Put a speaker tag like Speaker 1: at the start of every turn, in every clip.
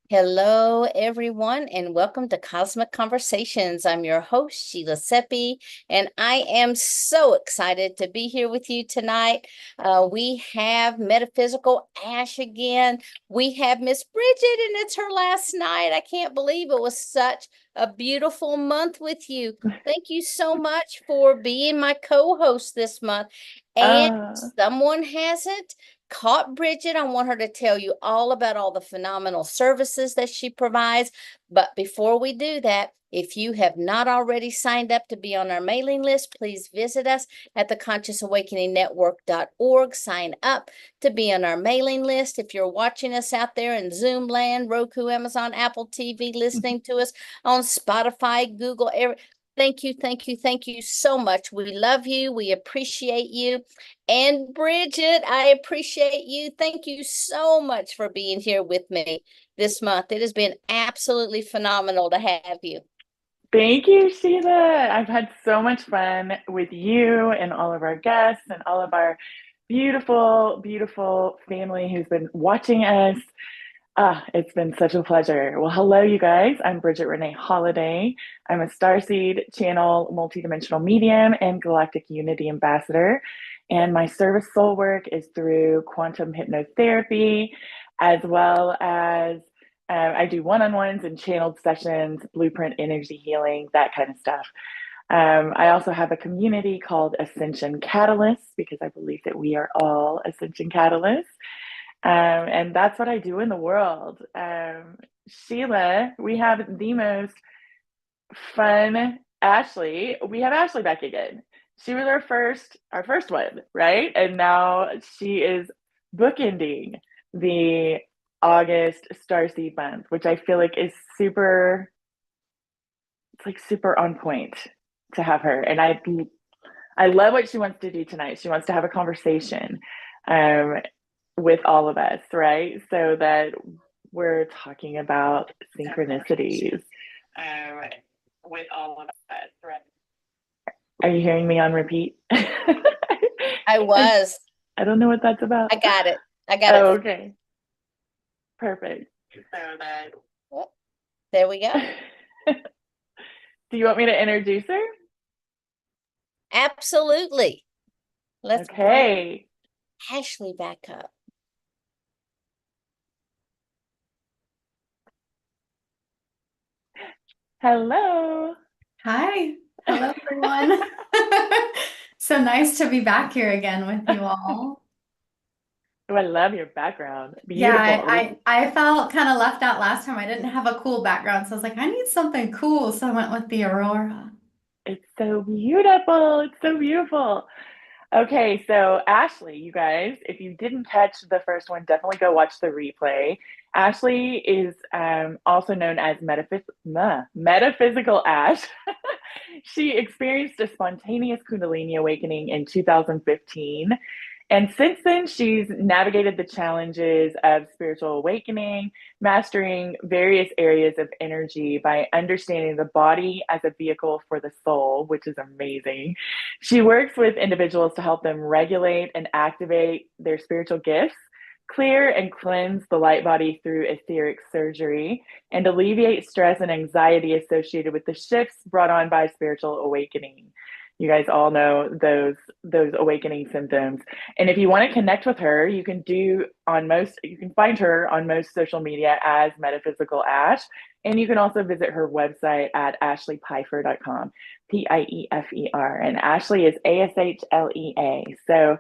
Speaker 1: Hello, everyone, and welcome to Cosmic Conversations. I'm your host, Sheila Seppi, and I am so excited to be here with you tonight. We have Metaphysical Ash again. We have Miss Bridget, and it's her last night. I can't believe it was such a beautiful month with you. Thank you so much for being my co-host this month. And someone hasn't caught Bridget. I want her to tell you all about all the phenomenal services that she provides. But before we do that, if you have not already signed up to be on our mailing list, please visit us at theconsciousawakeningnetwork.org. Sign up to be on our mailing list. If you're watching us out there in Zoom land, Roku, Amazon, Apple TV, listening to us on Spotify, Google, thank you, thank you, thank you so much. We love you. We appreciate you. And Bridget, I appreciate you. Thank you so much for being here with me this month. It has been absolutely phenomenal to have you.
Speaker 2: Thank you, Sheila. I've had so much fun with you and all of our guests and all of our beautiful, beautiful family who's been watching us. It's been such a pleasure. Well, hello, you guys. I'm Bridget Renee Holiday. I'm a Starseed Channel multidimensional medium and Galactic Unity Ambassador. And my service soul work is through quantum hypnotherapy, as well as I do one-on-ones and channeled sessions, blueprint energy healing, that kind of stuff. I also have a community called Ascension Catalysts because I believe that we are all Ascension Catalysts. And that's what I do in the world. Sheila, we have the most fun Ashley. We have Ashley back again. She was our first one, right? And now she is bookending the August Starseed month, which I feel like is super, it's like super on point to have her. And I love what she wants to do tonight. She wants to have a conversation with all of us, right? So that we're talking about synchronicities with all of us, right? Are you hearing me on repeat?
Speaker 1: I was.
Speaker 2: I don't know what that's about.
Speaker 1: I got it. I got it.
Speaker 2: Okay. Perfect. So that.
Speaker 1: Well, there we go.
Speaker 2: Do you want me to introduce her?
Speaker 1: Absolutely. Let's bring Ashley back up.
Speaker 2: Hello.
Speaker 3: Hi. Hello, everyone. So nice to be back here again with you all.
Speaker 2: Oh, I love your background. Beautiful.
Speaker 3: Yeah, I felt kind of left out last time. I didn't have a cool background, so I was like, I need something cool. So I went with the aurora.
Speaker 2: It's so beautiful. It's so beautiful. Okay, so Ashley, you guys, if you didn't catch the first one, definitely go watch the replay. Ashley is also known as Metaphysical Ash. She experienced a spontaneous Kundalini awakening in 2015. And since then, she's navigated the challenges of spiritual awakening, mastering various areas of energy by understanding the body as a vehicle for the soul, which is amazing. She works with individuals to help them regulate and activate their spiritual gifts, clear and cleanse the light body through etheric surgery, and alleviate stress and anxiety associated with the shifts brought on by spiritual awakening. You guys all know those awakening symptoms. And if you want to connect with her, you can find her on most social media as Metaphysical Ash. And you can also visit her website at ashleapiefer.com, Piefer. And Ashley is Ashlea. So,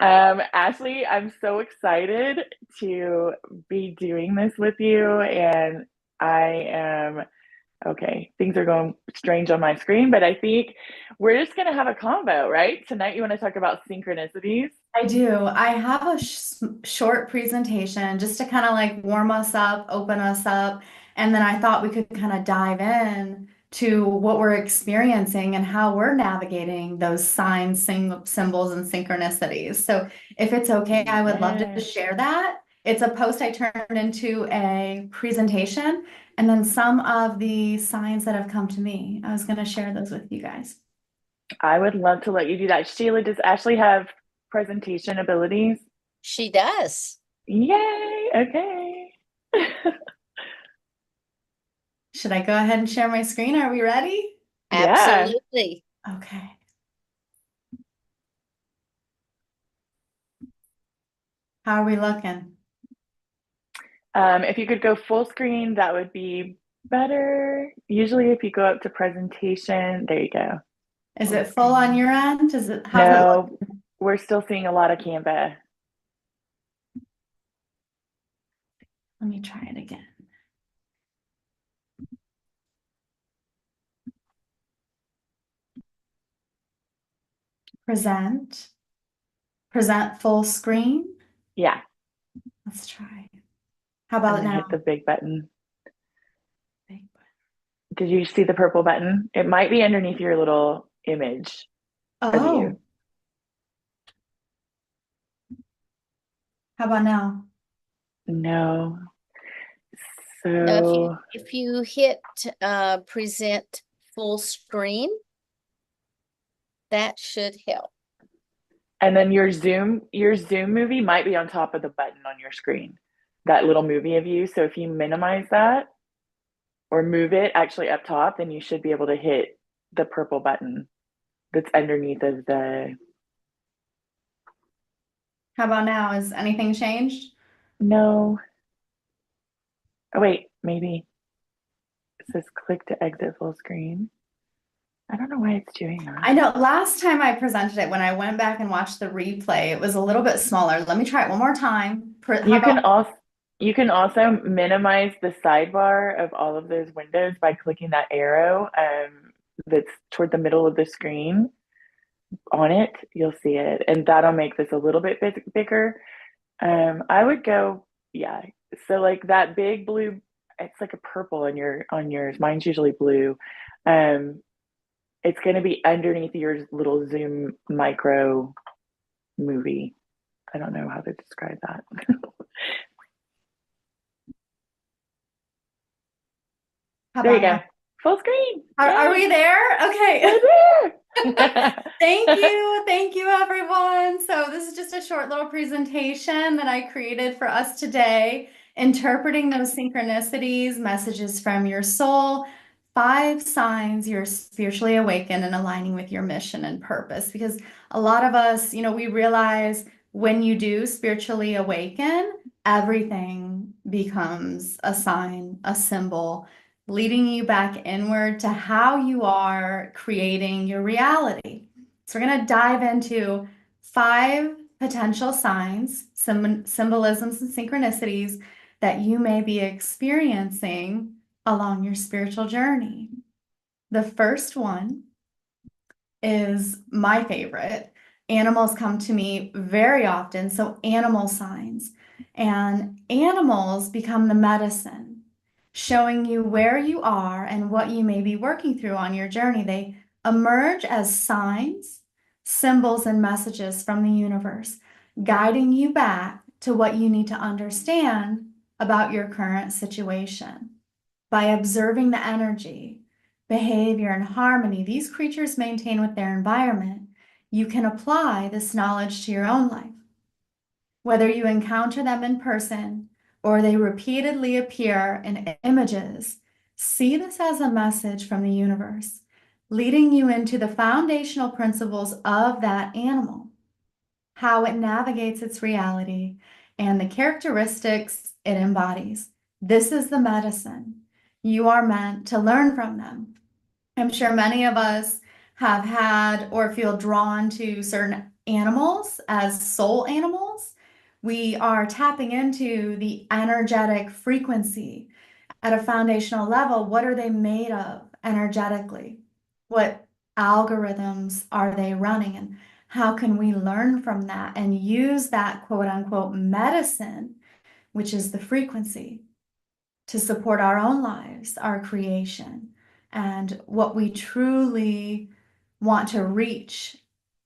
Speaker 2: Ashley, I'm so excited to be doing this with you. And I am okay, things are going strange on my screen, but I think we're just going to have a combo, right? Tonight, you want to talk about synchronicities?
Speaker 3: I do. I have a short presentation just to kind of like warm us up, open us up, and then I thought we could kind of dive in to what we're experiencing and how we're navigating those signs, symbols, and synchronicities. So if it's okay, I would love to share that. It's a post I turned into a presentation, and then some of the signs that have come to me. I was going to share those with you guys.
Speaker 2: I would love to let you do that. Sheila, does Ashley have presentation abilities?
Speaker 1: She does.
Speaker 2: Yay, okay.
Speaker 3: Should I go ahead and share my screen? Are we ready?
Speaker 2: Yeah.
Speaker 1: Absolutely.
Speaker 3: Okay. How are we looking?
Speaker 2: If you could go full screen, that would be better. Usually if you go up to presentation, there you go.
Speaker 3: Is
Speaker 2: Full
Speaker 3: it full on
Speaker 2: screen.
Speaker 3: your end? How's it look?
Speaker 2: No, we're still seeing a lot of Canva.
Speaker 3: Let me try it again. Present. Present full screen.
Speaker 2: Yeah,
Speaker 3: Let's try. How
Speaker 2: and
Speaker 3: about
Speaker 2: then
Speaker 3: now?
Speaker 2: hit the big button.
Speaker 3: Big button.
Speaker 2: Did you see the purple button? It might be underneath your little image of you.
Speaker 3: Oh, how about now?
Speaker 2: No.
Speaker 1: Now,
Speaker 2: So,
Speaker 1: if you hit present full screen, that should help.
Speaker 2: and then your Zoom movie might be on top of the button on your screen. That little movie of you. So if you minimize that or move it actually up top, then you should be able to hit the purple button that's underneath of the.
Speaker 3: How about now? Has anything changed?
Speaker 2: No. Oh, wait, maybe it says click to exit full screen. I don't know why it's doing that.
Speaker 3: I know last time I presented it, when I went back and watched the replay, it was a little bit smaller. Let me try it one more time. How about
Speaker 2: You can also minimize the sidebar of all of those windows by clicking that arrow that's toward the middle of the screen. On it, you'll see it, and that'll make this a little bit bigger. I would go, yeah. So like that big blue, it's like a purple on yours. Mine's usually blue. Um, it's going to be underneath your little Zoom micro movie. I don't know how to describe that. There you
Speaker 3: about
Speaker 2: go.
Speaker 3: now?
Speaker 2: Full screen.
Speaker 3: Are we there? Okay.
Speaker 2: We're there.
Speaker 3: Thank you. Thank you, everyone. So this is just a short little presentation that I created for us today, interpreting those synchronicities, messages from your soul, 5 signs you're spiritually awakened and aligning with your mission and purpose. Because a lot of us, we realize when you do spiritually awaken, everything becomes a sign, a symbol, leading you back inward to how you are creating your reality. So we're going to dive into 5 potential signs, some symbolisms and synchronicities that you may be experiencing along your spiritual journey. The first one is my favorite. Animals come to me very often, so animal signs. And animals become the medicine, showing you where you are and what you may be working through on your journey. They emerge as signs, symbols, and messages from the universe, guiding you back to what you need to understand about your current situation. By observing the energy, behavior, and harmony these creatures maintain with their environment, you can apply this knowledge to your own life. Whether you encounter them in person or they repeatedly appear in images, see this as a message from the universe, leading you into the foundational principles of that animal, how it navigates its reality, and the characteristics it embodies. This is the medicine. You are meant to learn from them. I'm sure many of us have had or feel drawn to certain animals as soul animals. We are tapping into the energetic frequency at a foundational level. What are they made of energetically? What algorithms are they running? And how can we learn from that and use that quote unquote medicine, which is the frequency, to support our own lives, our creation, and what we truly want to reach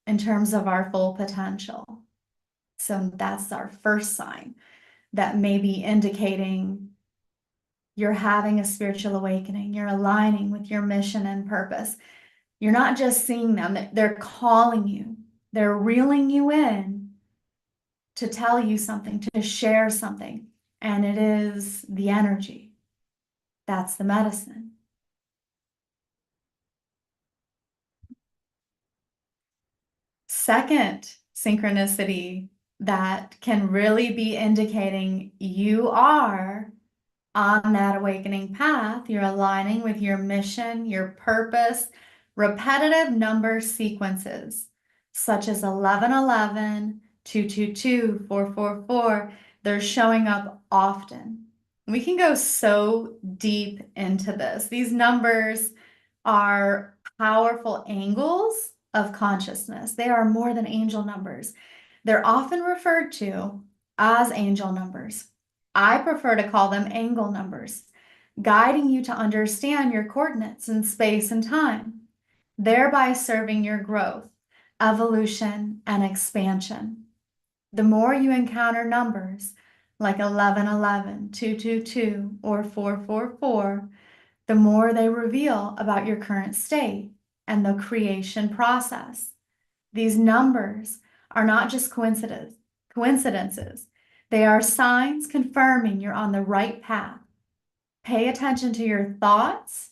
Speaker 3: in terms of our full potential. So that's our first sign that may be indicating you're having a spiritual awakening, you're aligning with your mission and purpose. You're not just seeing them, they're calling you, they're reeling you in to tell you something, to share something, and it is the energy. That's the medicine. Second synchronicity that can really be indicating you are on that awakening path. You're aligning with your mission, your purpose. Repetitive number sequences such as 1111, 222, 444, they're showing up often. We can go so deep into this. These numbers are powerful angles of consciousness. They are more than angel numbers. They're often referred to as angel numbers. I prefer to call them angle numbers, guiding you to understand your coordinates in space and time, thereby serving your growth, evolution, and expansion. The more you encounter numbers like 1111, 222, or 444, the more they reveal about your current state and the creation process. These numbers are not just coincidences. They are signs confirming you're on the right path. Pay attention to your thoughts,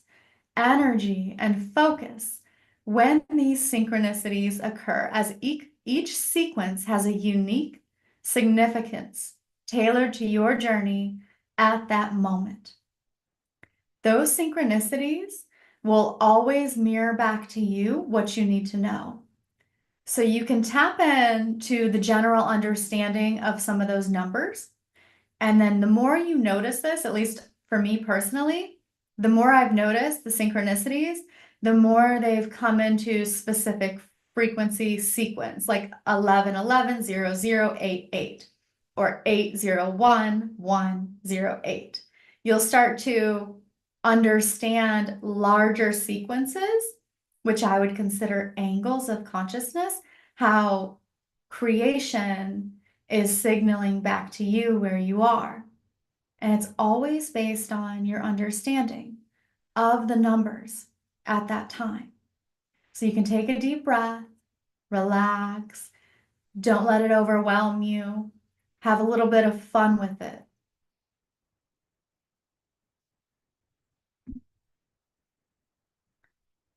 Speaker 3: energy, and focus when these synchronicities occur, as each sequence has a unique significance tailored to your journey at that moment. Those synchronicities will always mirror back to you what you need to know. So you can tap into the general understanding of some of those numbers. And then the more you notice this, at least for me personally, the more I've noticed the synchronicities, the more they've come into specific frequency sequence, like 11110088 or 801108. You'll start to understand larger sequences, which I would consider angles of consciousness, how creation is signaling back to you where you are. And it's always based on your understanding of the numbers at that time. So you can take a deep breath, relax, don't let it overwhelm you, have a little bit of fun with it.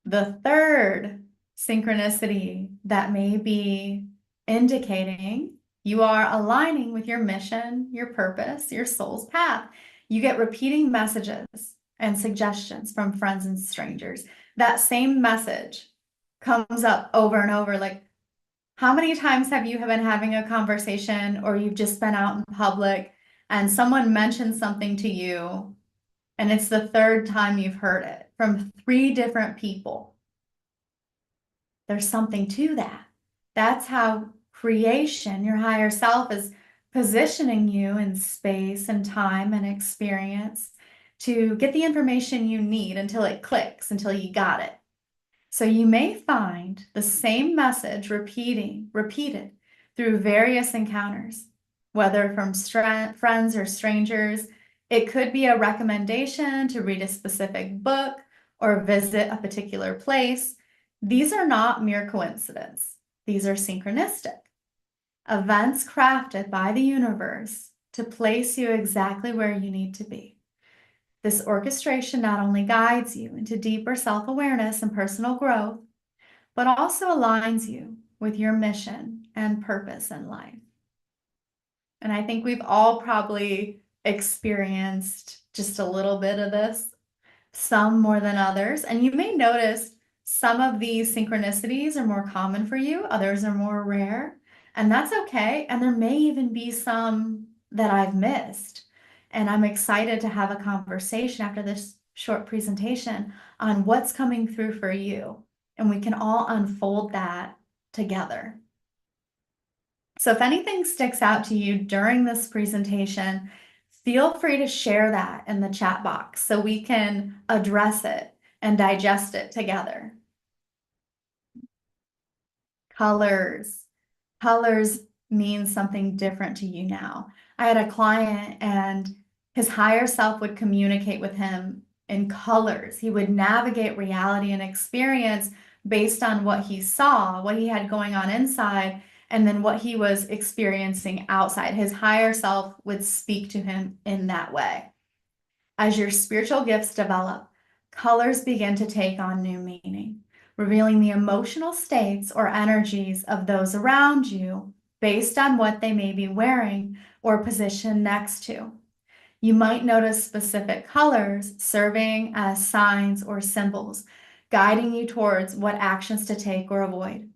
Speaker 3: The third synchronicity that may be indicating you are aligning with your mission, your purpose, your soul's path. You get repeating messages and suggestions from friends and strangers. That same message comes up over and over. Like, how many times have you been having a conversation or you've just been out in public and someone mentions something to you and it's the third time you've heard it from 3 different people? There's something to that. That's how creation, your higher self, is positioning you in space and time and experience to get the information you need until it clicks, until you got it. So you may find the same message repeated through various encounters, whether from friends or strangers. It could be a recommendation to read a specific book or visit a particular place. These are not mere coincidence. These are synchronistic. Events crafted by the universe to place you exactly where you need to be. This orchestration not only guides you into deeper self-awareness and personal growth, but also aligns you with your mission and purpose in life. And I think we've all probably experienced just a little bit of this, some more than others. And you may notice some of these synchronicities are more common for you, others are more rare, and that's okay. And there may even be some that I've missed. And I'm excited to have a conversation after this short presentation on what's coming through for you. And we can all unfold that together. So if anything sticks out to you during this presentation, feel free to share that in the chat box so we can address it and digest it together. Colors. Colors mean something different to you now. I had a client and his higher self would communicate with him in colors. He would navigate reality and experience based on what he saw, what he had going on inside, and then what he was experiencing outside. His higher self would speak to him in that way. As your spiritual gifts develop, colors begin to take on new meaning, revealing the emotional states or energies of those around you based on what they may be wearing or positioned next to. You might notice specific colors serving as signs or symbols, guiding you towards what actions to take or avoid.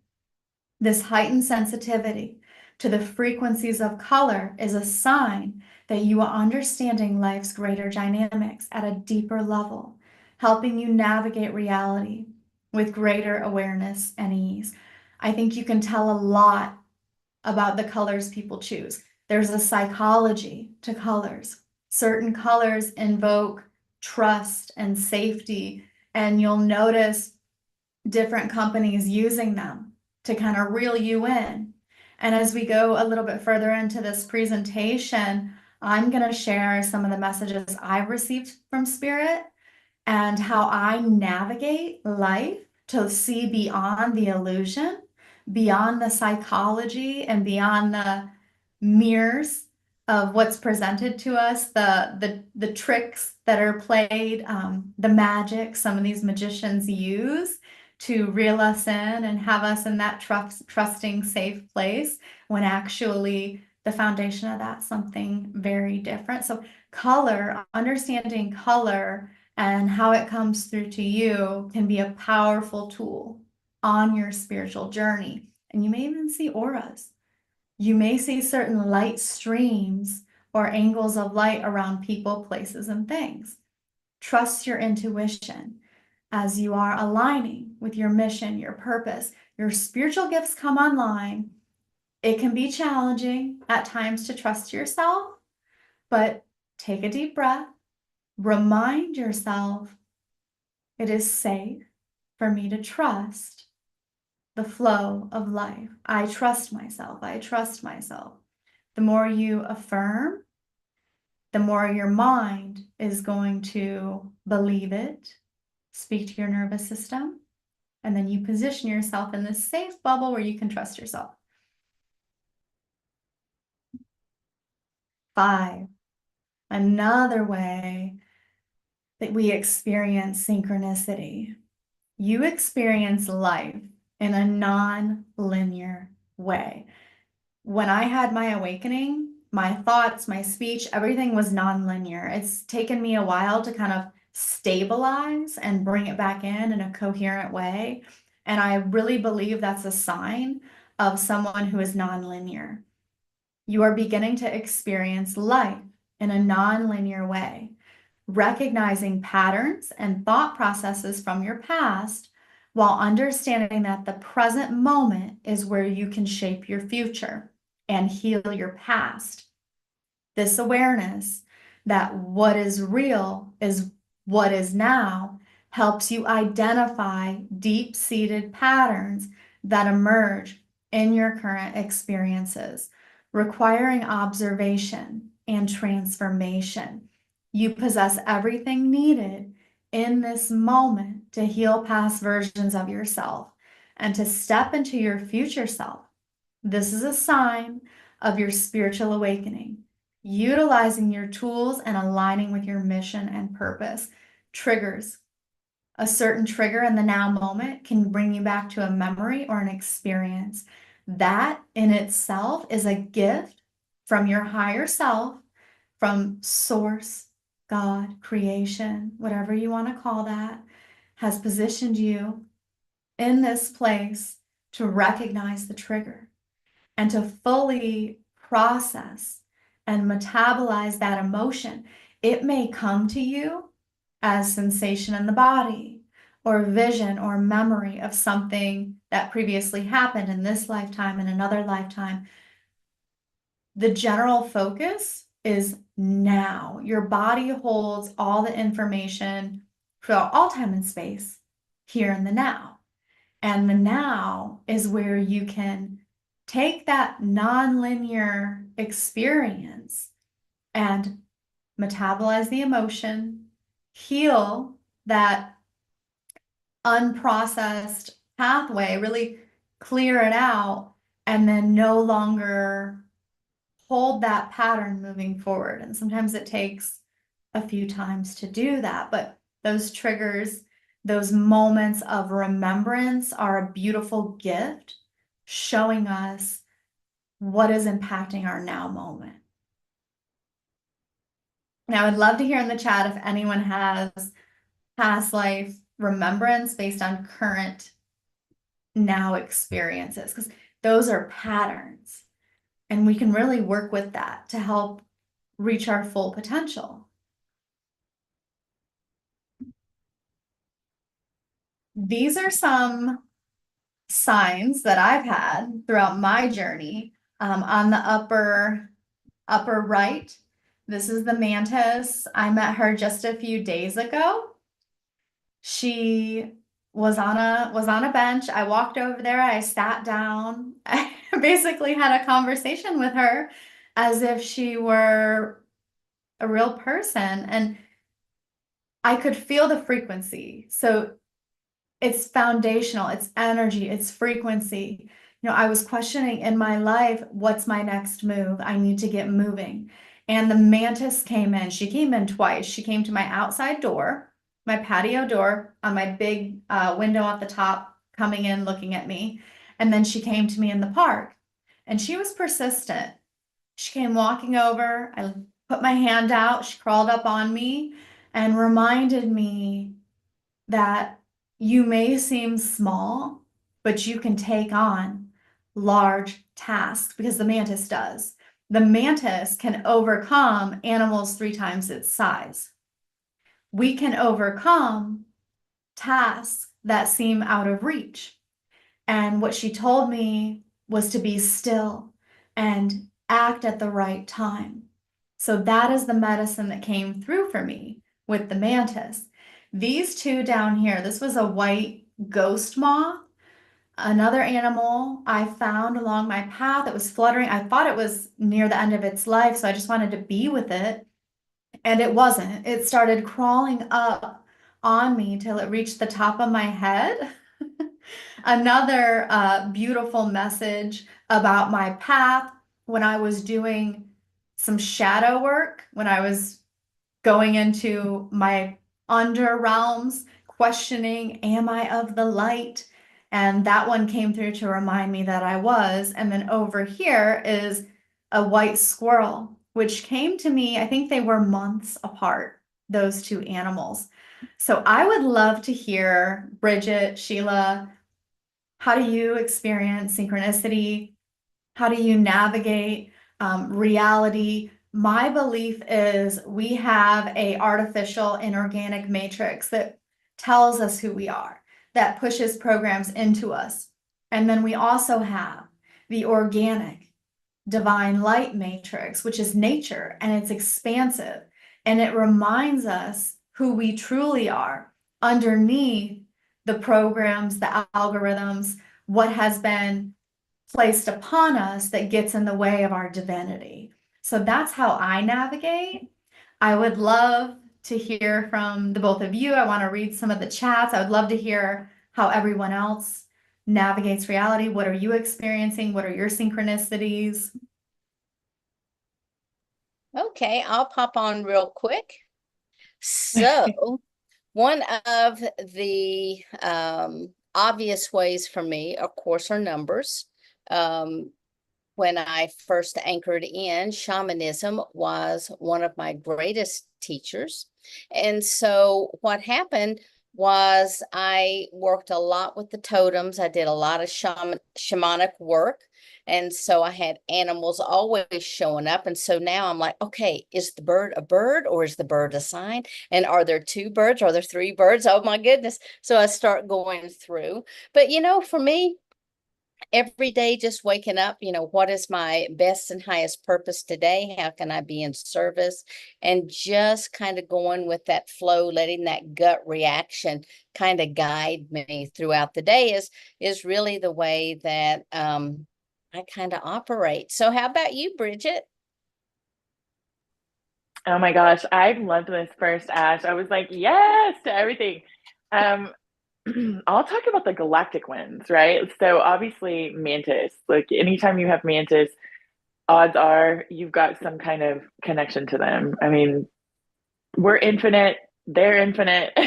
Speaker 3: This heightened sensitivity to the frequencies of color is a sign that you are understanding life's greater dynamics at a deeper level, helping you navigate reality with greater awareness and ease. I think you can tell a lot about the colors people choose. There's a psychology to colors. Certain colors invoke trust and safety, and you'll notice different companies using them to kind of reel you in. And as we go a little bit further into this presentation, I'm going to share some of the messages I've received from Spirit and how I navigate life to see beyond the illusion, beyond the psychology, and beyond the mirrors of what's presented to us, the tricks that are played, the magic some of these magicians use to reel us in and have us in that trusting, safe place, when actually the foundation of that's something very different. So color, understanding color and how it comes through to you can be a powerful tool on your spiritual journey. And you may even see auras. You may see certain light streams or angles of light around people, places, and things. Trust your intuition as you are aligning with your mission, your purpose. Your spiritual gifts come online. It can be challenging at times to trust yourself, but take a deep breath. Remind yourself it is safe for me to trust the flow of life. I trust myself. I trust myself. The more you affirm, the more your mind is going to believe it, speak to your nervous system, and then you position yourself in this safe bubble where you can trust yourself. 5, another way that we experience synchronicity. You experience life in a non-linear way. When I had my awakening, my thoughts, my speech, everything was non-linear. It's taken me a while to kind of stabilize and bring it back in a coherent way. And I really believe that's a sign of someone who is non-linear. You are beginning to experience life in a non-linear way, recognizing patterns and thought processes from your past while understanding that the present moment is where you can shape your future and heal your past. This awareness that what is real is what is now helps you identify deep-seated patterns that emerge in your current experiences, requiring observation and transformation. You possess everything needed in this moment to heal past versions of yourself and to step into your future self. This is a sign of your spiritual awakening, utilizing your tools and aligning with your mission and purpose. Triggers. A certain trigger in the now moment can bring you back to a memory or an experience. That in itself is a gift from your higher self, from source, God, creation, whatever you want to call that, has positioned you in this place to recognize the trigger and to fully process and metabolize that emotion. It may come to you as sensation in the body or vision or memory of something that previously happened in this lifetime, in another lifetime. The general focus is now. Your body holds all the information throughout all time and space here in the now. And the now is where you can take that non-linear experience and metabolize the emotion, heal that unprocessed pathway, really clear it out, and then no longer hold that pattern moving forward. And sometimes it takes a few times to do that, but those triggers, those moments of remembrance are a beautiful gift showing us what is impacting our now moment. Now, I'd love to hear in the chat if anyone has past life remembrance based on current now experiences, because those are patterns. And we can really work with that to help reach our full potential. These are some signs that I've had throughout my journey. On the upper right, this is the mantis. I met her just a few days ago. She was on a bench. I walked over there, I sat down. I basically had a conversation with her as if she were a real person, and I could feel the frequency. So it's foundational, it's energy, it's frequency. You know, I was questioning in my life, what's my next move? I need to get moving. And the mantis came in. She came in twice. She came to my outside door, my patio door on my big window at the top, coming in, looking at me. And then she came to me in the park, and she was persistent. She came walking over. I put my hand out. She crawled up on me and reminded me that you may seem small, but you can take on large tasks, because the mantis does. The mantis can overcome animals 3 times its size. We can overcome tasks that seem out of reach. And what she told me was to be still and act at the right time. So that is the medicine that came through for me with the mantis. These two down here, this was a white ghost moth, another animal I found along my path. It was fluttering. I thought it was near the end of its life, so I just wanted to be with it. And it wasn't. It started crawling up on me till it reached the top of my head. Another beautiful message about my path when I was doing some shadow work, when I was going into my under realms, questioning, am I of the light? And that one came through to remind me that I was. And then over here is a white squirrel, which came to me, I think they were months apart, those two animals. So I would love to hear, Bridget, Sheila, how do you experience synchronicity? How do you navigate reality? My belief is we have a artificial inorganic matrix that tells us who we are, that pushes programs into us. And then we also have the organic divine light matrix, which is nature, and it's expansive. And it reminds us who we truly are underneath the programs, the algorithms, what has been placed upon us that gets in the way of our divinity. So that's how I navigate. I would love to hear from the both of you. I want to read some of the chats. I would love to hear how everyone else navigates reality. What are you experiencing? What are your synchronicities?
Speaker 1: Okay, I'll pop on real quick. So, one of the obvious ways for me, of course, are numbers. When I first anchored in, shamanism was one of my greatest teachers. And so what happened was I worked a lot with the totems. I did a lot of shamanic work. And so I had animals always showing up. And so now I'm like, okay, is the bird a bird, or is the bird a sign? And are there 2 birds? Are there 3 birds? Oh my goodness. So I start going through. But for me, every day just waking up, what is my best and highest purpose today? How can I be in service? And just kind of going with that flow, letting that gut reaction kind of guide me throughout the day is really the way that I kind of operate. So how about you, Bridget?
Speaker 2: Oh my gosh, I loved this first, Ash. I was like, yes to everything. I'll talk about the galactic ones, right? So obviously mantis, like anytime you have mantis, odds are you've got some kind of connection to them. I mean, we're infinite, they're infinite.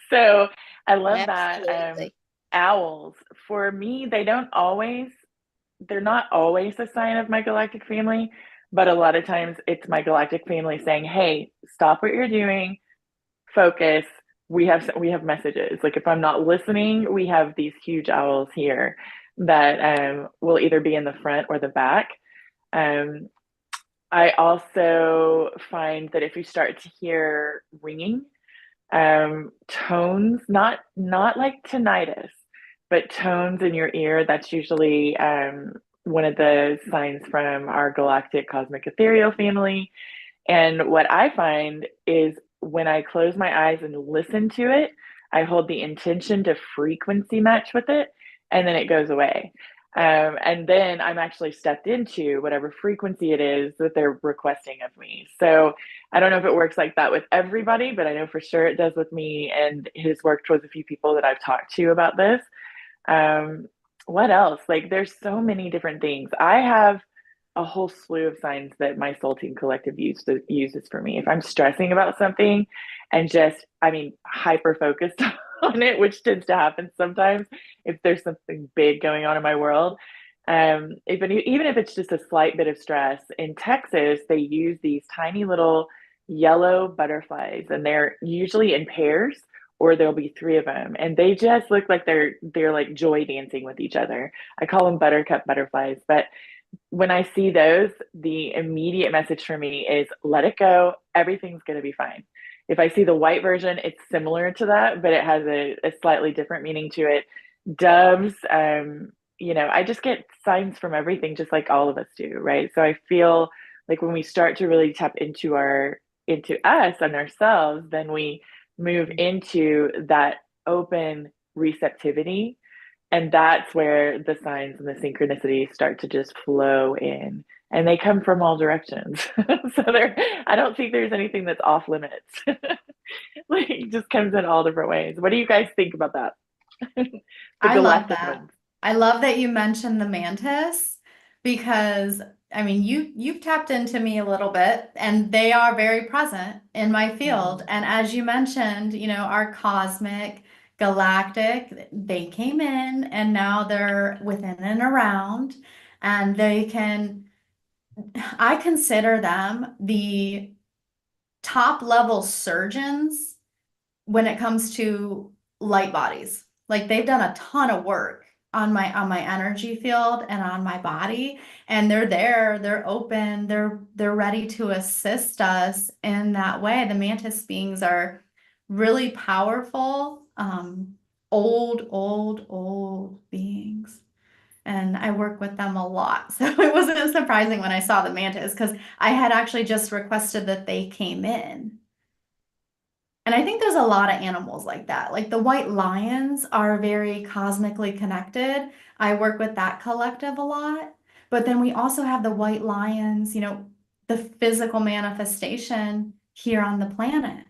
Speaker 2: So I love that.
Speaker 1: Absolutely.
Speaker 2: Owls, for me, they're not always a sign of my galactic family, but a lot of times it's my galactic family saying, "Hey, stop what you're doing, focus. We have messages." Like if I'm not listening, we have these huge owls here that will either be in the front or the back. Um, I also find that if you start to hear ringing, tones, not like tinnitus, but tones in your ear, that's usually one of the signs from our galactic cosmic ethereal family. And what I find is when I close my eyes and listen to it, I hold the intention to frequency match with it, and then it goes away. And then I'm actually stepped into whatever frequency it is that they're requesting of me. So I don't know if it works like that with everybody, but I know for sure it does with me, and it has worked with a few people that I've talked to about this. Um, what else? Like, there's so many different things. I have a whole slew of signs that my soul team collective uses for me. If I'm stressing about something and just, I mean, hyper focused on it, which tends to happen sometimes if there's something big going on in my world. Even if it's just a slight bit of stress, in Texas, they use these tiny little yellow butterflies, and they're usually in pairs, or there'll be three of them, and they just look like they're like joy dancing with each other. I call them buttercup butterflies, but when I see those, the immediate message for me is let it go. Everything's going to be fine. If I see the white version, it's similar to that, but it has a slightly different meaning to it. Doves, I just get signs from everything, just like all of us do, right? So I feel like when we start to really tap into us and ourselves, then we move into that open receptivity, and that's where the signs and the synchronicities start to just flow in. And they come from all directions. So I don't think there's anything that's off limits. Like it just comes in all different ways. What do you guys think about that? The
Speaker 3: I love
Speaker 2: galactic
Speaker 3: that.
Speaker 2: ones.
Speaker 3: I love that you mentioned the mantis because I mean you've tapped into me a little bit and they are very present in my field.
Speaker 2: Mhm.
Speaker 3: And as you mentioned, our cosmic galactic, they came in and now they're within and around and I consider them the top level surgeons when it comes to light bodies. Like they've done a ton of work on my energy field and on my body, and they're there, they're open, they're ready to assist us in that way. The mantis beings are really powerful, old beings. And I work with them a lot. So it wasn't surprising when I saw the mantis because I had actually just requested that they came in. And I think there's a lot of animals like that. Like the white lions are very cosmically connected. I work with that collective a lot. But then we also have the white lions, the physical manifestation here on the planet,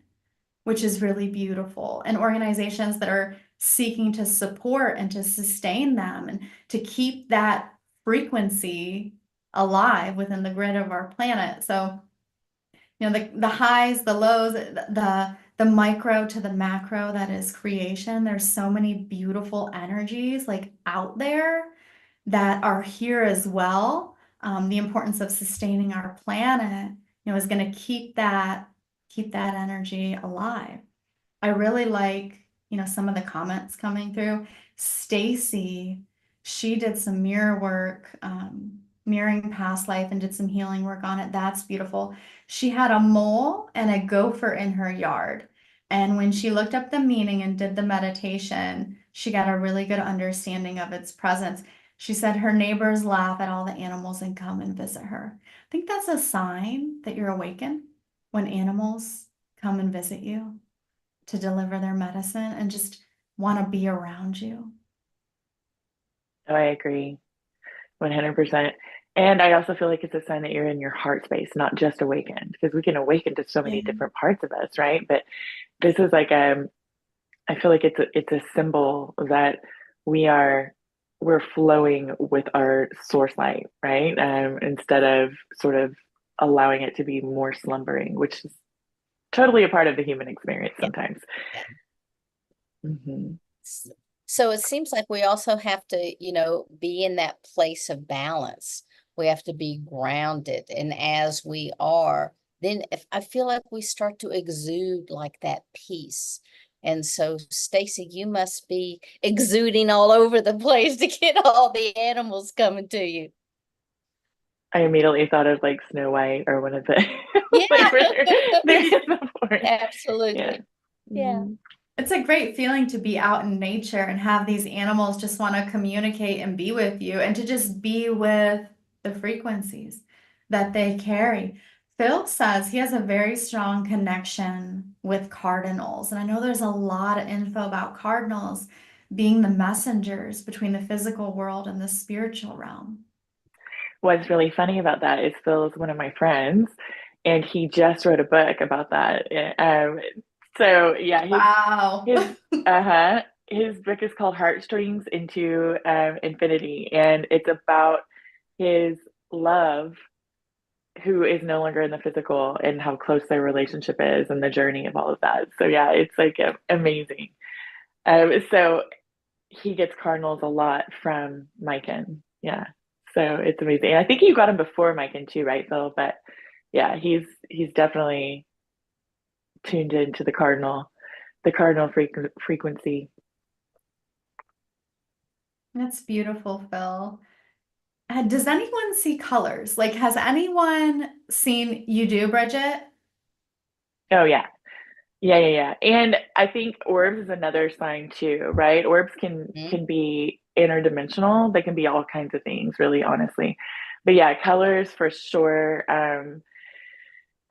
Speaker 3: which is really beautiful. And organizations that are seeking to support and to sustain them and to keep that frequency alive within the grid of our planet. So the highs, the lows, the micro to the macro, that is creation. There's so many beautiful energies like out there that are here as well. The importance of sustaining our planet, is going to keep that energy alive. I really like, some of the comments coming through. Stacy, she did some mirror work, mirroring past life and did some healing work on it. That's beautiful. She had a mole and a gopher in her yard. And when she looked up the meaning and did the meditation, she got a really good understanding of its presence. She said her neighbors laugh at all the animals and come and visit her. I think that's a sign that you're awakened when animals come and visit you to deliver their medicine and just want to be around you.
Speaker 2: Oh, I agree 100%. And I also feel like it's a sign that you're in your heart space, not just awakened, because we can awaken to so many
Speaker 3: Yeah.
Speaker 2: different parts of us, right? But this is like I feel like it's a symbol that we are we're flowing with our source light, right? Instead of sort of allowing it to be more slumbering, which is totally a part of the human experience
Speaker 1: Yeah.
Speaker 2: sometimes.
Speaker 1: Yeah.
Speaker 2: Hmm.
Speaker 1: So it seems like we also have to, be in that place of balance. We have to be grounded. And as we are, then if I feel like we start to exude like that peace. And so, Stacy, you must be exuding all over the place to get all the animals coming to you.
Speaker 2: I immediately thought of like Snow White or one of the
Speaker 1: Yeah,
Speaker 2: like where they're in the forest. Yeah.
Speaker 1: absolutely. Yeah.
Speaker 2: Mhm.
Speaker 3: It's a great feeling to be out in nature and have these animals just want to communicate and be with you and to just be with the frequencies that they carry. Phil says he has a very strong connection with cardinals. And I know there's a lot of info about cardinals being the messengers between the physical world and the spiritual realm.
Speaker 2: What's really funny about that is Phil's one of my friends, and he just wrote a book about that. So yeah,
Speaker 3: Wow.
Speaker 2: his uh-huh his book is called Heartstrings into Infinity, and it's about his love who is no longer in the physical and how close their relationship is and the journey of all of that. So yeah, it's like amazing. So he gets cardinals a lot from Mikan. Yeah. So it's amazing. And I think you got him before Mikan too, right, Phil? But yeah, he's definitely tuned into the cardinal frequency.
Speaker 3: That's beautiful, Phil. Does anyone see colors? Like, has anyone seen you do, Bridget?
Speaker 2: Oh yeah. Yeah. And I think orbs is another sign too, right? Orbs
Speaker 1: Mhm.
Speaker 2: can be interdimensional. They can be all kinds of things, really, honestly. But yeah, colors for sure.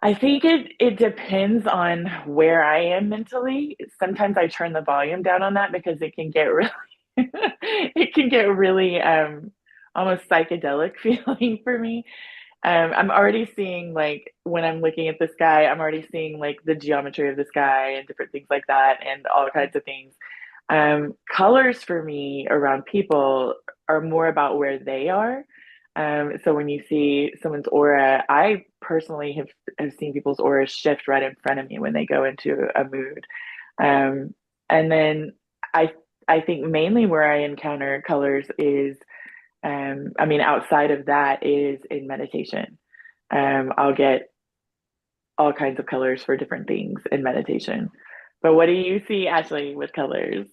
Speaker 2: I think it depends on where I am mentally. Sometimes I turn the volume down on that because it can get really it can get really almost psychedelic feeling for me. I'm already seeing like when I'm looking at the sky, I'm already seeing like the geometry of the sky and different things like that and all kinds of things. Colors for me around people are more about where they are. So when you see someone's aura, I personally have seen people's auras shift right in front of me when they go into a mood. Um, and then I I think mainly where I encounter colors is I mean outside of that is in meditation. I'll get all kinds of colors for different things in meditation. But what do you see, Ashley, with colors?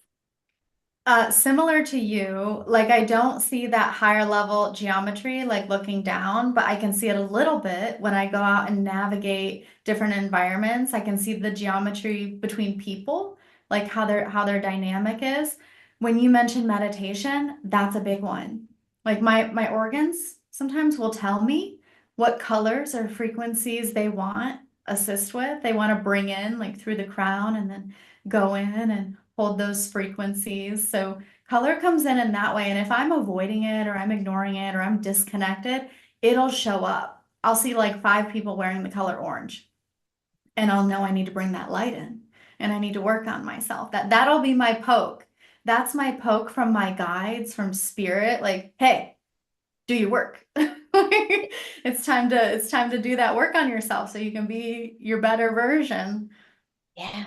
Speaker 3: Similar to you, like I don't see that higher level geometry, like looking down, but I can see it a little bit when I go out and navigate different environments. I can see the geometry between people, like how their dynamic is. When you mention meditation, that's a big one. Like my organs sometimes will tell me what colors or frequencies they want assist with. They want to bring in like through the crown and then go in and hold those frequencies. So color comes in that way. And if I'm avoiding it or I'm ignoring it or I'm disconnected, it'll show up. I'll see like 5 people wearing the color orange and I'll know I need to bring that light in and I need to work on myself. That'll be my poke. That's my poke from my guides, from spirit, like, hey, do your work. It's time to do that work on yourself so you can be your better version.
Speaker 1: Yeah,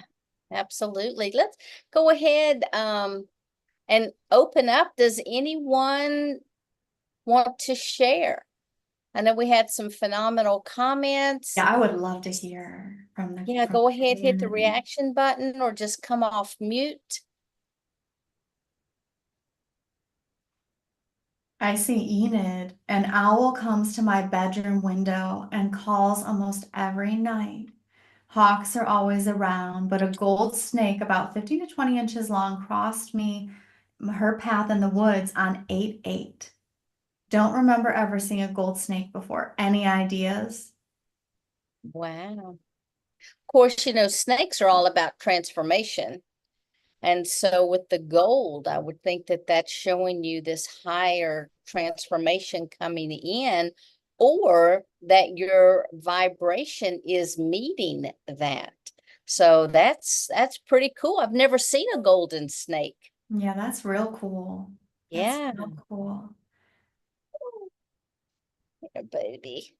Speaker 1: absolutely. Let's go ahead and open up. Does anyone want to share? I know we had some phenomenal comments.
Speaker 3: Yeah, I would love to hear from the
Speaker 1: Yeah,
Speaker 3: from
Speaker 1: go
Speaker 3: the
Speaker 1: ahead, hit the
Speaker 3: community.
Speaker 1: reaction button or just come off mute.
Speaker 3: I see Enid. An owl comes to my bedroom window and calls almost every night. Hawks are always around, but a gold snake about 15 to 20 inches long crossed her path in the woods on 8/8. Don't remember ever seeing a gold snake before. Any ideas?
Speaker 1: Wow. Of course, snakes are all about transformation. And so with the gold, I would think that that's showing you this higher transformation coming in, or that your vibration is meeting that. So that's pretty cool. I've never seen a golden snake.
Speaker 3: Yeah, that's real cool. That's
Speaker 1: Yeah,
Speaker 3: real cool.
Speaker 1: yeah, baby.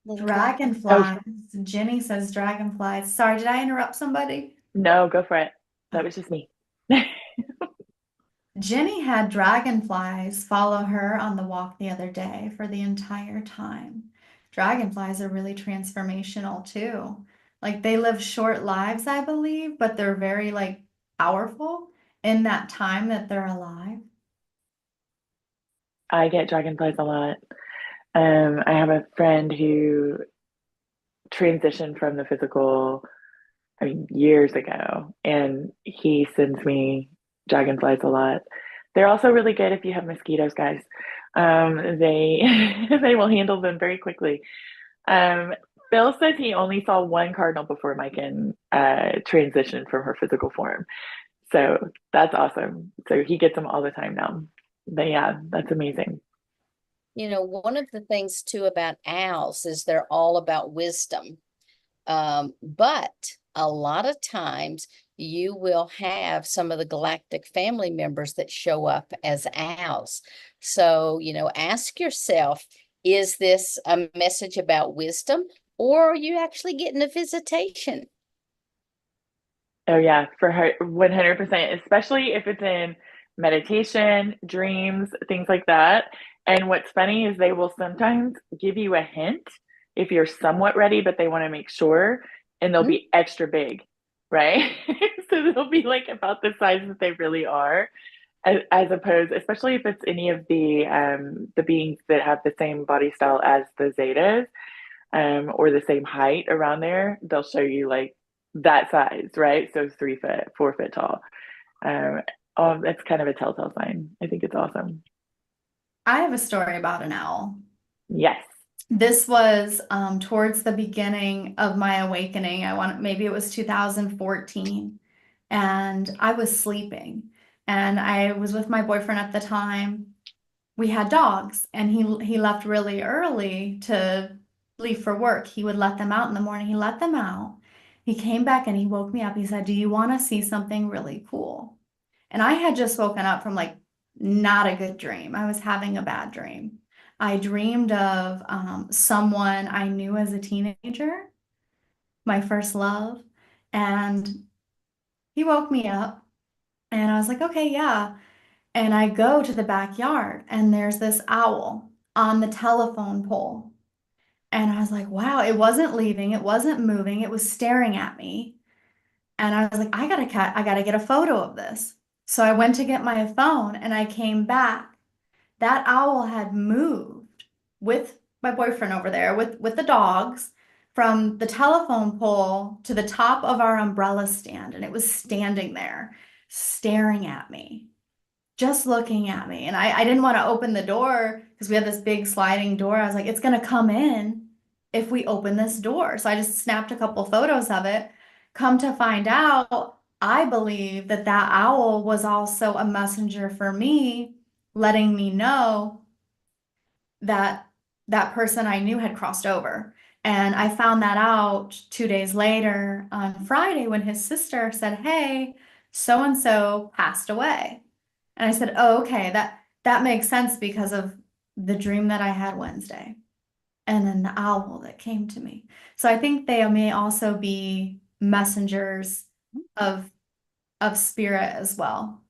Speaker 1: Little
Speaker 2: Oh,
Speaker 3: Dragonflies. Jenny says dragonflies. Sorry, did I interrupt somebody?
Speaker 2: no, go for it. That
Speaker 3: Oh.
Speaker 2: was just me.
Speaker 3: Jenny had dragonflies follow her on the walk the other day for the entire time. Dragonflies are really transformational too. Like they live short lives, I believe, but they're very like powerful in that time that they're alive.
Speaker 2: I get dragonflies a lot. I have a friend who transitioned from the physical, I mean, years ago, and he sends me dragonflies a lot. They're also really good if you have mosquitoes, guys. They they will handle them very quickly. Um, Phil says he only saw one cardinal before Myken transitioned from her physical form. So that's awesome. So he gets them all the time now. But yeah, that's amazing.
Speaker 1: one of the things too about owls is they're all about wisdom. But a lot of times you will have some of the galactic family members that show up as owls. So, ask yourself, is this a message about wisdom, or are you actually getting a visitation?
Speaker 2: Oh yeah, for her 100%, especially if it's in meditation, dreams, things like that. And what's funny is they will sometimes give you a hint if you're somewhat ready, but they want to make sure, and they'll
Speaker 1: Hmm?
Speaker 2: be extra big, right? So they'll be like about the size that they really are, as opposed, especially if it's any of the beings that have the same body style as the Zetas, or the same height around there, they'll show you like that size, right? So 3 foot, 4 foot tall. Um, that's kind of a telltale sign. I think it's awesome.
Speaker 3: I have a story about an owl.
Speaker 2: Yes.
Speaker 3: This was towards the beginning of my awakening. Maybe it was 2014, and I was sleeping, and I was with my boyfriend at the time. We had dogs, and he left really early to leave for work. He would let them out in the morning. He let them out. He came back and he woke me up. He said, "Do you want to see something really cool?" And I had just woken up from like not a good dream. I was having a bad dream. I dreamed of someone I knew as a teenager, my first love, and he woke me up, and I was like, okay, yeah. And I go to the backyard, and there's this owl on the telephone pole. And I was like, wow, it wasn't leaving, it wasn't moving, it was staring at me. And I was like, I gotta get a photo of this. So I went to get my phone and I came back. That owl had moved with my boyfriend over there with the dogs from the telephone pole to the top of our umbrella stand. And it was standing there staring at me, just looking at me. And I didn't want to open the door because we had this big sliding door. I was like, it's going to come in if we open this door. So I just snapped a couple photos of it. Come to find out, I believe that that owl was also a messenger for me, letting me know that that person I knew had crossed over. And I found that out 2 days later on Friday when his sister said, "Hey, so and so passed away." And I said, "Oh, okay, that makes sense because of the dream that I had Wednesday, and then the owl that came to me." So I think they may also be messengers of spirit as well.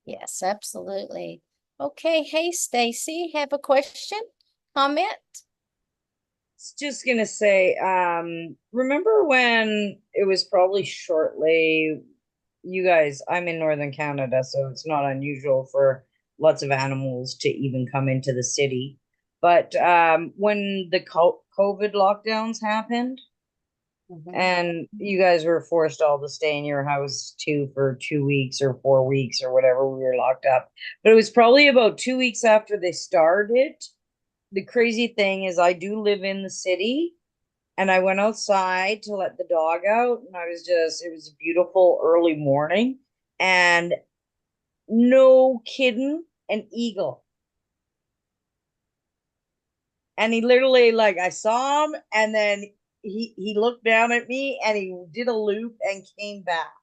Speaker 1: Yes, absolutely. Okay, hey Stacy, have a question? Comment?
Speaker 4: Just gonna say, remember when it was probably shortly, you guys, I'm in Northern Canada, so it's not unusual for lots of animals to even come into the city. But when the COVID lockdowns happened, and you guys were forced all to stay in your house too for 2 weeks or 4 weeks or whatever we were locked up. But it was probably about 2 weeks after they started. The crazy thing is I do live in the city, and I went outside to let the dog out, and it was a beautiful early morning, and no kidding, an eagle. And he literally, like, I saw him, and then he looked down at me and he did a loop and came back.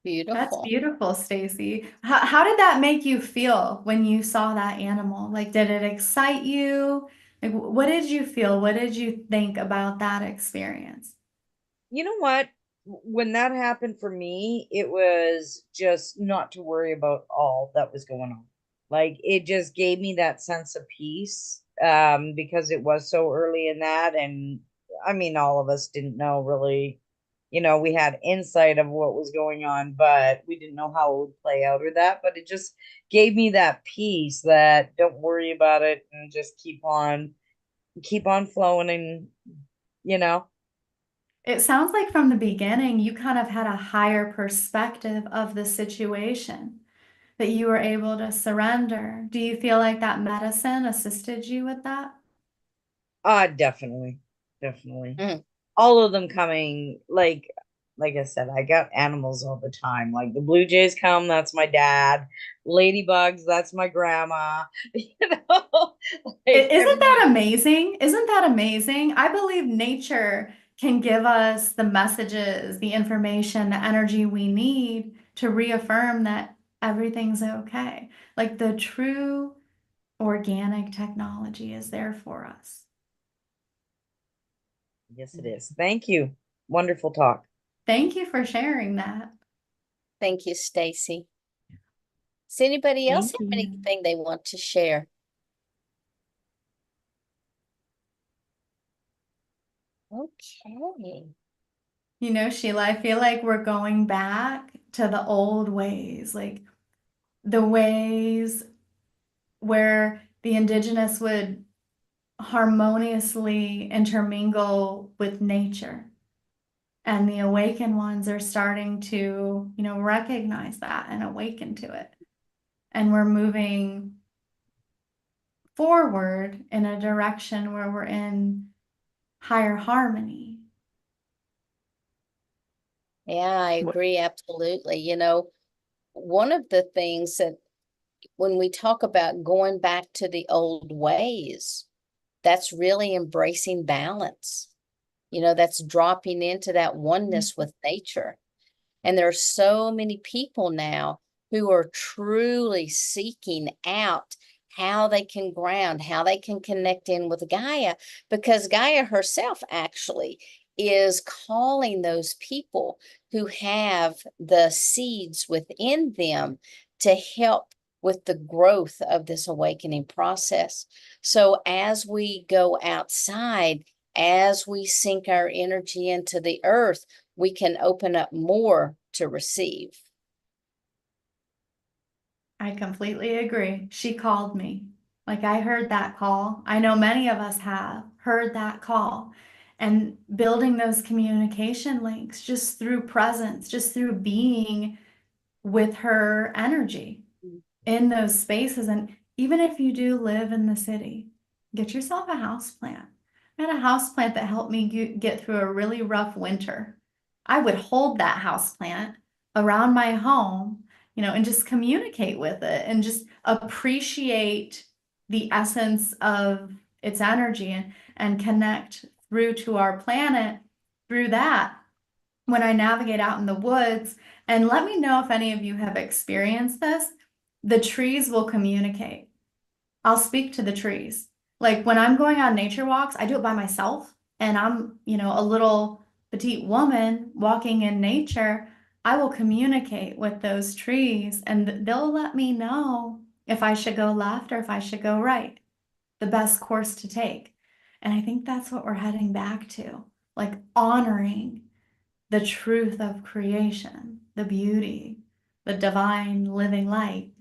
Speaker 3: That's
Speaker 1: Beautiful.
Speaker 3: beautiful, Stacy. How did that make you feel when you saw that animal? Like, did it excite you? Like, what did you feel? What did you think about that experience?
Speaker 4: You know what? When that happened for me, it was just not to worry about all that was going on. Like it just gave me that sense of peace, because it was so early in that. And I mean, all of us didn't know really, we had insight of what was going on, but we didn't know how it would play out or that. But it just gave me that peace that don't worry about it and just keep on flowing and you know.
Speaker 3: It sounds like from the beginning, you kind of had a higher perspective of the situation, that you were able to surrender. Do you feel like that medicine assisted you with that?
Speaker 4: Definitely. Definitely.
Speaker 1: Mm.
Speaker 4: All of them coming, like I said, I got animals all the time. Like the blue jays come, that's my dad. Ladybugs, that's my grandma. Like
Speaker 3: Isn't that
Speaker 4: everybody.
Speaker 3: amazing? Isn't that amazing? I believe nature can give us the messages, the information, the energy we need to reaffirm that everything's okay. Like the true organic technology is there for us.
Speaker 4: Yes, it is. Thank you. Wonderful talk.
Speaker 3: Thank you for sharing that.
Speaker 1: Thank you, Stacy. Does anybody else
Speaker 2: Thank
Speaker 1: have
Speaker 2: you.
Speaker 1: anything they want to share? Okay.
Speaker 3: You know, Sheila, I feel like we're going back to the old ways, like the ways where the indigenous would harmoniously intermingle with nature. And the awakened ones are starting to, recognize that and awaken to it. And we're moving forward in a direction where we're in higher harmony.
Speaker 1: Yeah, I agree absolutely. One of the things that when we talk about going back to the old ways, that's really embracing balance. That's dropping into that oneness with nature. And there are so many people now who are truly seeking out how they can ground, how they can connect in with Gaia, because Gaia herself actually is calling those people who have the seeds within them to help with the growth of this awakening process. So as we go outside, as we sink our energy into the earth, we can open up more to receive.
Speaker 3: I completely agree. She called me. Like I heard that call. I know many of us have heard that call. And building those communication links just through presence, just through being with her energy in those spaces. And even if you do live in the city, get yourself a house plant. I had a house plant that helped me get through a really rough winter. I would hold that house plant around my home, and just communicate with it and just appreciate the essence of its energy and connect through to our planet through that when I navigate out in the woods. And let me know if any of you have experienced this. The trees will communicate. I'll speak to the trees. Like when I'm going on nature walks, I do it by myself and I'm, a little petite woman walking in nature. I will communicate with those trees and they'll let me know if I should go left or if I should go right, the best course to take. And I think that's what we're heading back to, like honoring the truth of creation, the beauty, the divine living light.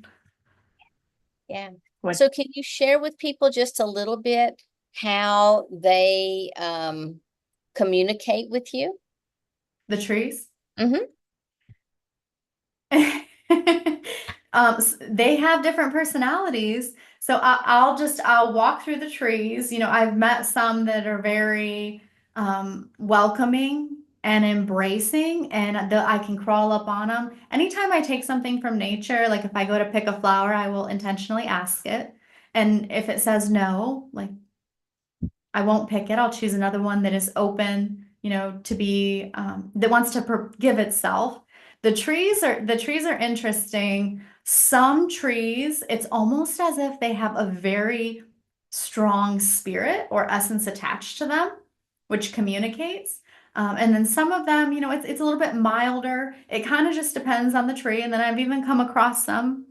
Speaker 1: Yeah.
Speaker 2: What
Speaker 1: So can you share with people just a little bit how they communicate with you?
Speaker 3: The trees.
Speaker 1: Mm-hmm.
Speaker 3: They have different personalities. So I'll walk through the trees. I've met some that are very welcoming and embracing, and I can crawl up on them. Anytime I take something from nature, like if I go to pick a flower, I will intentionally ask it. And if it says no, like I won't pick it. I'll choose another one that is open, to be that wants to give itself. The trees are interesting. Some trees, it's almost as if they have a very strong spirit or essence attached to them, which communicates. And then some of them, it's a little bit milder. It kind of just depends on the tree. And then I've even come across some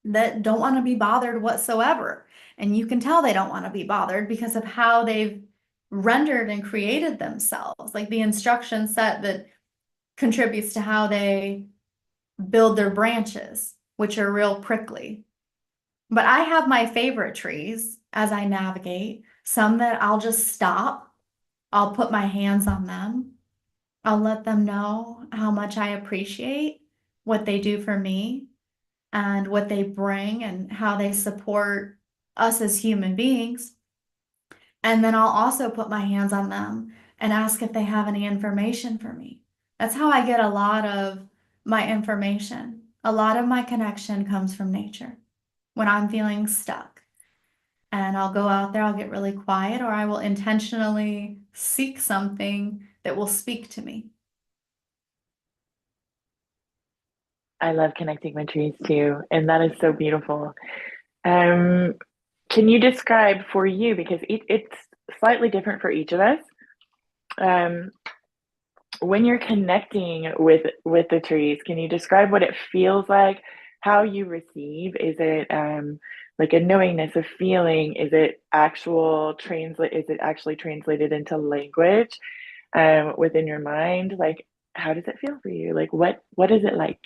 Speaker 3: that don't want to be bothered whatsoever. And you can tell they don't want to be bothered because of how they've rendered and created themselves, like the instruction set that contributes to how they build their branches, which are real prickly. But I have my favorite trees as I navigate, some that I'll just stop. I'll put my hands on them. I'll let them know how much I appreciate what they do for me and what they bring and how they support us as human beings. And then I'll also put my hands on them and ask if they have any information for me. That's how I get a lot of my information. A lot of my connection comes from nature when I'm feeling stuck. And I'll go out there, I'll get really quiet, or I will intentionally seek something that will speak to me.
Speaker 2: I love connecting with trees too, and that is so beautiful. Can you describe for you, because it's slightly different for each of us, when you're connecting with the trees, can you describe what it feels like, how you receive? Is it like a knowingness, a feeling? Is it actually translated into language within your mind? Like, how does it feel for you? Like, what is it like?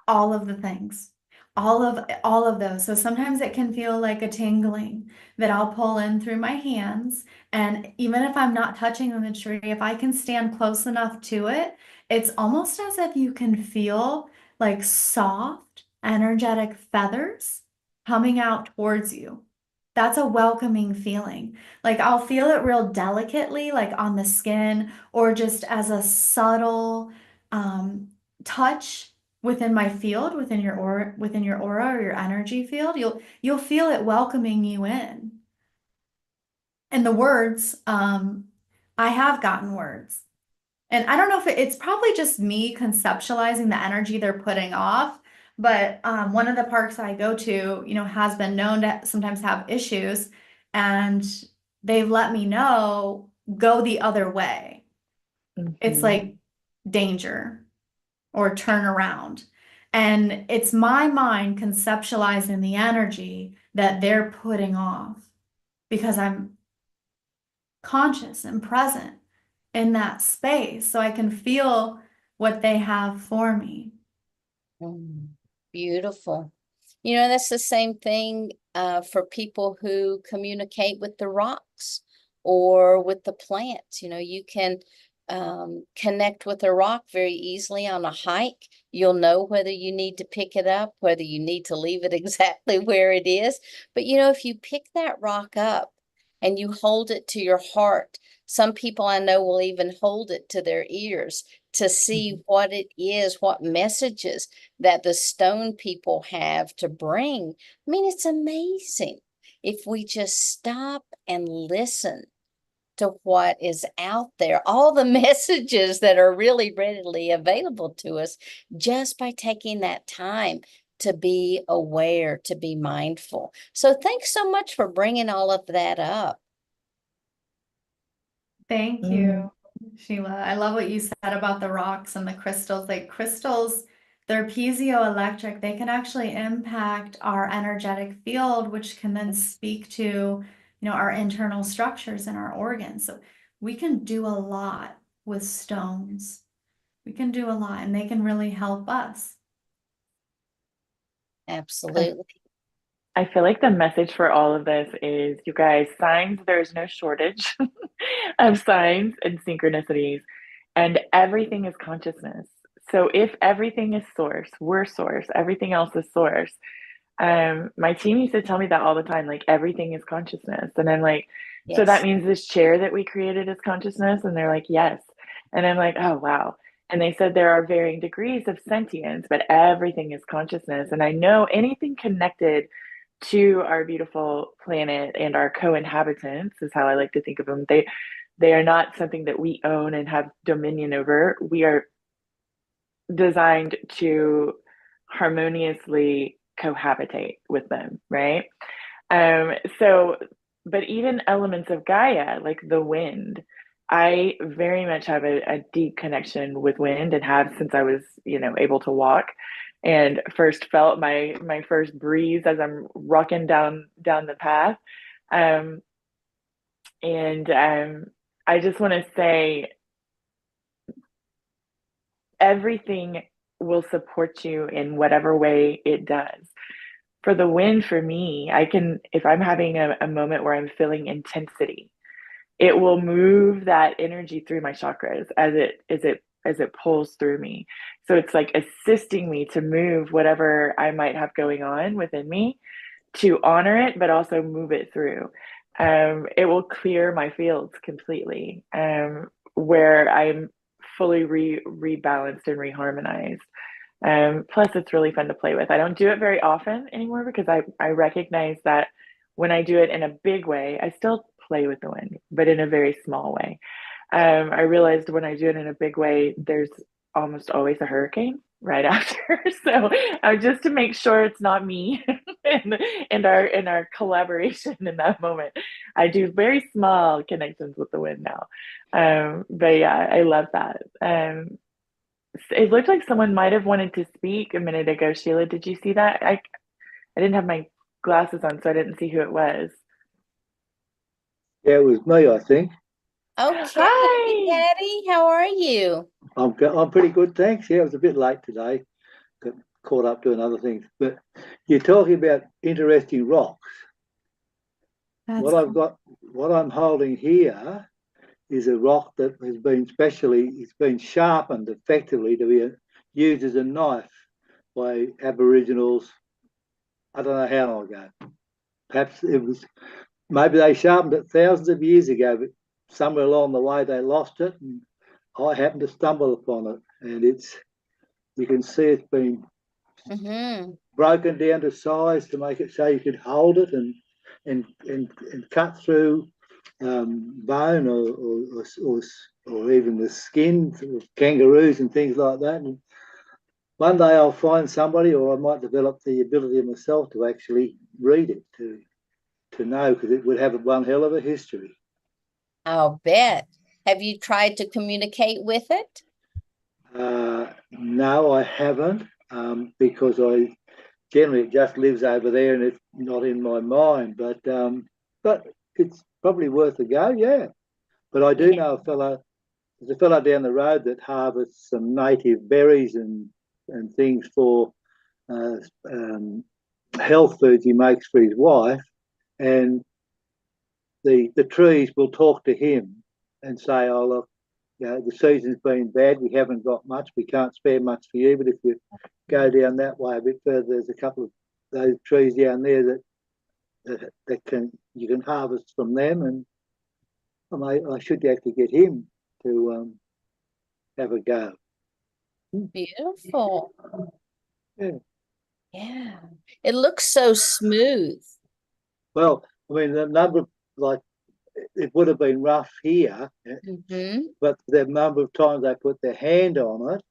Speaker 3: All of the things, all of those. So sometimes it can feel like a tingling that I'll pull in through my hands. And even if I'm not touching the tree, if I can stand close enough to it, it's almost as if you can feel like soft, energetic feathers coming out towards you. That's a welcoming feeling. Like I'll feel it real delicately, like on the skin, or just as a subtle touch within my field, within your aura, or your energy field. You'll feel it welcoming you in. And the words, I have gotten words. And I don't know if it's probably just me conceptualizing the energy they're putting off. But one of the parks I go to, has been known to sometimes have issues, and they've let me know, go the other way. It's like danger or turn around. And it's my mind conceptualizing the energy that they're putting off because I'm conscious and present in that space so I can feel what they have for me.
Speaker 1: Beautiful. That's the same thing for people who communicate with the rocks or with the plants. You can connect with a rock very easily on a hike. You'll know whether you need to pick it up, whether you need to leave it exactly where it is. But if you pick that rock up and you hold it to your heart, some people I know will even hold it to their ears to see what it is, what messages that the stone people have to bring. I mean, it's amazing if we just stop and listen to what is out there, all the messages that are really readily available to us just by taking that time to be aware, to be mindful. So thanks so much for bringing all of that up.
Speaker 3: Thank you, Sheila. I love what you said about the rocks and the crystals. Like crystals, they're piezoelectric. They can actually impact our energetic field, which can then speak to, our internal structures and our organs. So we can do a lot with stones. We can do a lot, and they can really help us.
Speaker 1: Absolutely.
Speaker 2: I feel like the message for all of this is, you guys, signs, there's no shortage of signs and synchronicities, and everything is consciousness. So if everything is source, we're source, everything else is source. My team used to tell me that all the time, like everything is consciousness. And I'm like, so that means this chair that we created is consciousness? And they're like, yes. And I'm like, oh, wow. And they said there are varying degrees of sentience, but everything is consciousness. And I know anything connected to our beautiful planet and our co-inhabitants is how I like to think of them. They are not something that we own and have dominion over. We are designed to harmoniously cohabitate with them, right? So, but even elements of Gaia, like the wind, I very much have a deep connection with wind and have since I was, able to walk and first felt my first breeze as I'm rocking down the path. Um, and I just want to say everything will support you in whatever way it does. For the wind, for me, if I'm having a moment where I'm feeling intensity, it will move that energy through my chakras as it pulls through me. So it's like assisting me to move whatever I might have going on within me to honor it, but also move it through. It will clear my fields completely, where I'm fully rebalanced and reharmonized. Plus, it's really fun to play with. I don't do it very often anymore because I recognize that when I do it in a big way, I still play with the wind, but in a very small way. I realized when I do it in a big way, there's almost always a hurricane right after. So just to make sure it's not me and our collaboration in that moment, I do very small connections with the wind now. But yeah, I love that. It looked like someone might have wanted to speak a minute ago. Sheila, did you see that? I didn't have my glasses on, so I didn't see who it was.
Speaker 5: Yeah, it was me, I think.
Speaker 1: Okay,
Speaker 2: Hi.
Speaker 1: Daddy, how are you?
Speaker 5: I'm pretty good, thanks. Yeah, it was a bit late today. Got caught up doing other things. But you're talking about interesting rocks.
Speaker 3: That's
Speaker 5: What I'm holding here is a rock that has been it's been sharpened effectively to be used as a knife by Aboriginals. I don't know how long ago. Perhaps maybe they sharpened it thousands of years ago, but somewhere along the way they lost it, and I happened to stumble upon it, and you can see it's been broken down to size to make it so you could hold it and cut through bone or even the skin of kangaroos and things like that. And one day I'll find somebody, or I might develop the ability myself to actually read it to know, because it would have one hell of a history.
Speaker 1: I'll bet. Have you tried to communicate with it?
Speaker 5: No, I haven't, because I generally it just lives over there and it's not in my mind. But it's probably worth a go, yeah. But I do know there's a fellow down the road that harvests some native berries and things for health foods he makes for his wife, and the trees will talk to him and say, "Oh look, the season's been bad. We haven't got much. We can't spare much for you. But if you go down that way a bit further, there's a couple of those trees down there that you can harvest from them." And I should actually get him to have a go.
Speaker 1: Beautiful.
Speaker 5: Yeah.
Speaker 1: Yeah. It looks so smooth.
Speaker 5: Well, I mean, the number of it would have been rough here, but the number of times they put their hand on it,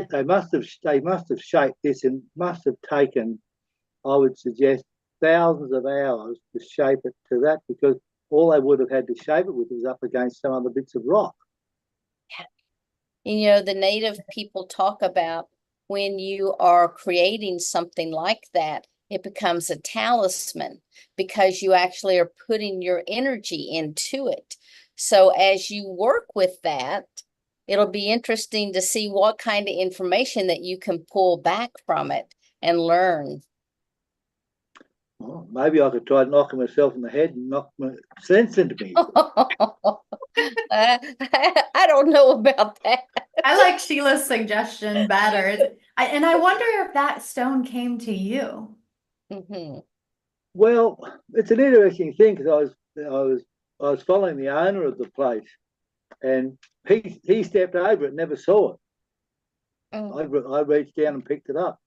Speaker 5: they must have shaped this and must have taken, I would suggest, thousands of hours to shape it to that, because all they would have had to shape it with was up against some other bits of rock.
Speaker 1: The native people talk about when you are creating something like that, it becomes a talisman because you actually are putting your energy into it. So as you work with that, it'll be interesting to see what kind of information that you can pull back from it and learn.
Speaker 5: Well, maybe I could try knocking myself in the head and knock my sense into me.
Speaker 1: I don't know about that.
Speaker 3: I like Sheila's suggestion better. I wonder if that stone came to you.
Speaker 5: Well, it's an interesting thing, because I was following the owner of the place, and he stepped over it and never saw it. I reached down and picked it up.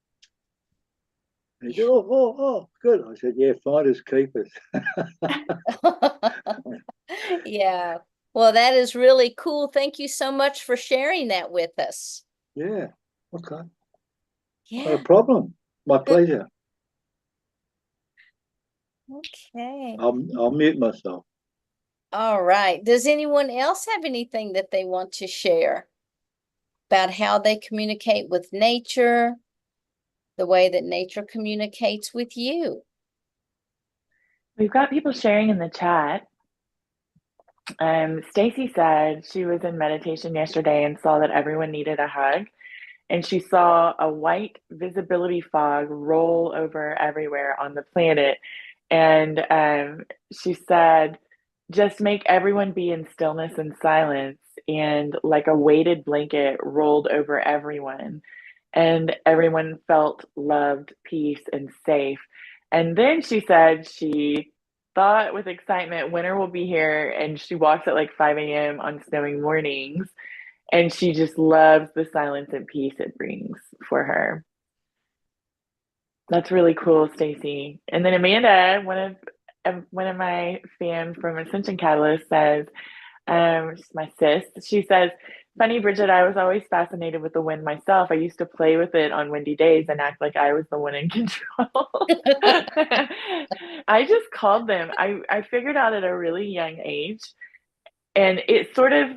Speaker 5: And he said, oh, good. I said, yeah, finders keepers.
Speaker 1: Yeah. Well, that is really cool. Thank you so much for sharing that with us.
Speaker 5: Yeah, okay. Not a
Speaker 1: Yeah.
Speaker 5: problem. My pleasure.
Speaker 1: Okay.
Speaker 5: I'll mute myself.
Speaker 1: All right. Does anyone else have anything that they want to share about how they communicate with nature, the way that nature communicates with you?
Speaker 2: We've got people sharing in the chat. Stacy said she was in meditation yesterday and saw that everyone needed a hug. And she saw a white visibility fog roll over everywhere on the planet. And she said, just make everyone be in stillness and silence. And like a weighted blanket rolled over everyone. And everyone felt loved, peace, and safe. And then she said she thought with excitement, winter will be here. And she walks at like 5 a.m. on snowing mornings. And she just loves the silence and peace it brings for her. That's really cool, Stacy. And then Amanda, one of my fans from Ascension Catalyst says, she's my sis. She says, "Funny, Bridget, I was always fascinated with the wind myself. I used to play with it on windy days and act like I was the one in control." I just called them. I figured out at a really young age, and it sort of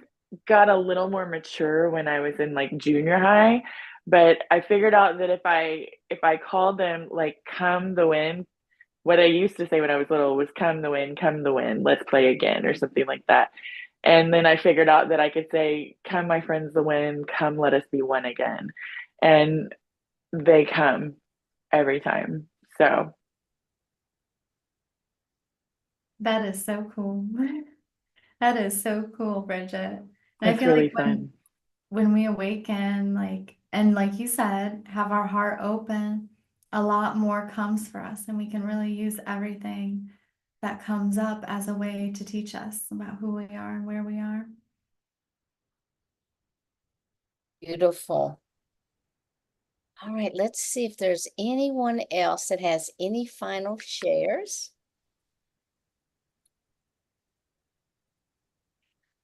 Speaker 2: got a little more mature when I was in like junior high. But I figured out that if I called them like "come the wind," what I used to say when I was little was "come the wind, let's play again," or something like that. And then I figured out that I could say, "Come, my friends, the wind, come, let us be one again." And they come every time. So
Speaker 3: That is so cool. That is so cool, Bridget. And I
Speaker 2: it's
Speaker 3: feel
Speaker 2: really
Speaker 3: like
Speaker 2: fun.
Speaker 3: when we awaken, like, and like you said, have our heart open, a lot more comes for us, and we can really use everything that comes up as a way to teach us about who we are and where we are.
Speaker 1: Beautiful. All right, let's see if there's anyone else that has any final shares.